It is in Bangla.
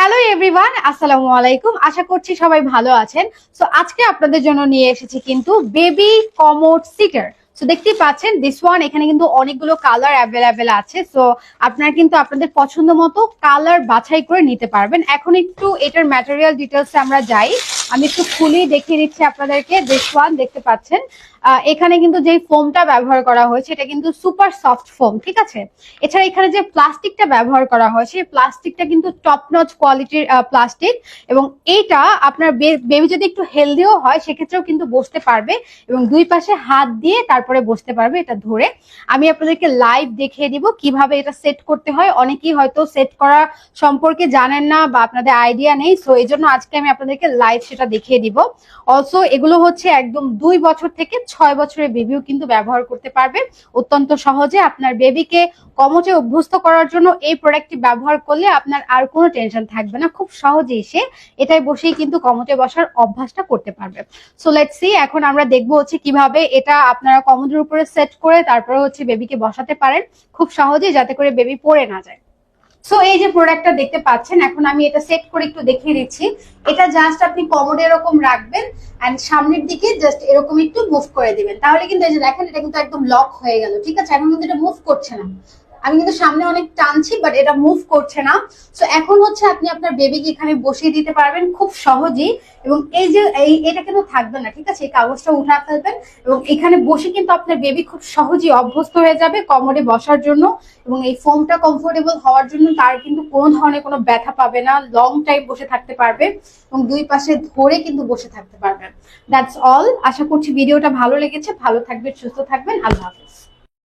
হ্যালো এভরিওয়ান, আসসালামু আলাইকুম। আশা করছি সবাই ভালো আছেন। সো আজকে আপনাদের জন্য নিয়ে এসেছি কিন্তু বেবি কমোড সিটার। সো দেখতেই পাচ্ছেন দিস ওয়ান, এখানে কিন্তু অনেকগুলো কালার অ্যাভেলেবেল আছে। সো আপনারা কিন্তু আপনাদের পছন্দ মতো কালার বাছাই করে নিতে পারবেন। এখন একটু এটার ম্যাটেরিয়াল ডিটেলসে আমরা যাই। আমি একটু খুলি দেখিয়ে দিচ্ছি আপনাদেরকে। দিস ওয়ান দেখতে পাচ্ছেন, এখানে কিন্তু যে ফোমটা ব্যবহার করা হয়েছে এটা কিন্তু সুপার সফট ফোম, ঠিক আছে। এছাড়া এখানে যে প্লাস্টিকটা ব্যবহার করা হয়েছে এই প্লাস্টিকটা কিন্তু টপ নচ কোয়ালিটির প্লাস্টিক, এবং এইটা আপনার বেবি যদি একটু হেলদিও হয় সেক্ষেত্রেও কিন্তু বসতে পারবে এবং দুই পাশে হাত দিয়ে তারপরে বসতে পারবে এটা ধরে। আমি আপনাদেরকে লাইভ দেখিয়ে দিব কিভাবে এটা সেট করতে হয়। অনেকেই হয়তো সেট করা সম্পর্কে জানেন না বা আপনাদের আইডিয়া নেই, সো এই জন্য আজকে আমি আপনাদেরকে লাইভ সেটা দেখিয়ে দিব। অলসো এগুলো হচ্ছে একদম 2 বছর থেকে 6 বছরের বেবিও কিন্তু ব্যবহার করতে পারবে অত্যন্ত সহজে। আপনার বেবিকে কমোচে অভ্যস্ত করার জন্য এই প্রোডাক্টটি ব্যবহার করলে আপনার আর কোনো টেনশন থাকবে না। খুব সহজেই সে এটাই বসেই কিন্তু কমোচে বসার অভ্যাসটা করতে পারবে। সো লেটস সি, এখন আমরা দেখবো হচ্ছে কিভাবে এটা আপনারা কমোডের উপরে সেট করে তারপরে হচ্ছে বেবিকে বসাতে পারেন খুব সহজেই, যাতে করে বেবি পড়ে না যায়। সো এই যে প্রোডাক্টটা দেখতে পাচ্ছেন, এখন আমি এটা সেট করে একটু দেখিয়ে দিচ্ছি। এটা জাস্ট আপনি কমোডে এরকম রাখবেন এন্ড সামনের দিকে জাস্ট এরকম একটু মুভ করে দিবেন, তাহলে কিন্তু এই যে দেখেন এটা কিন্তু একদম লক হয়ে গেল, ঠিক আছে। এখন কিন্তু এটা মুভ করছে না। আমি কিন্তু সামনে অনেক টানছি বাট এটা মুভ করছে না। সো এখন হচ্ছে আপনি আপনার বেবিকে এখানে বসিয়ে দিতে পারবেন খুব সহজেই, এবং এই যে এটা কিন্তু থাকবে না, ঠিক আছে। এই কাগজটা উঠা ফেলবেন এবং এখানে বসে কিন্তু আপনার বেবি খুব সহজেই অভ্যস্ত হয়ে যাবে কমোডে বসার জন্য, এবং এই ফোমটা কমফোর্টেবল হওয়ার জন্য তার কিন্তু কোনো ধরনের কোনো ব্যথা পাবে না। লং টাইম বসে থাকতে পারবে এবং দুই পাশে ধরে কিন্তু বসে থাকতে পারবেন। That's all. আশা করছি ভিডিওটা ভালো লেগেছে। ভালো থাকবেন, সুস্থ থাকবেন। আল্লাহ হাফেজ।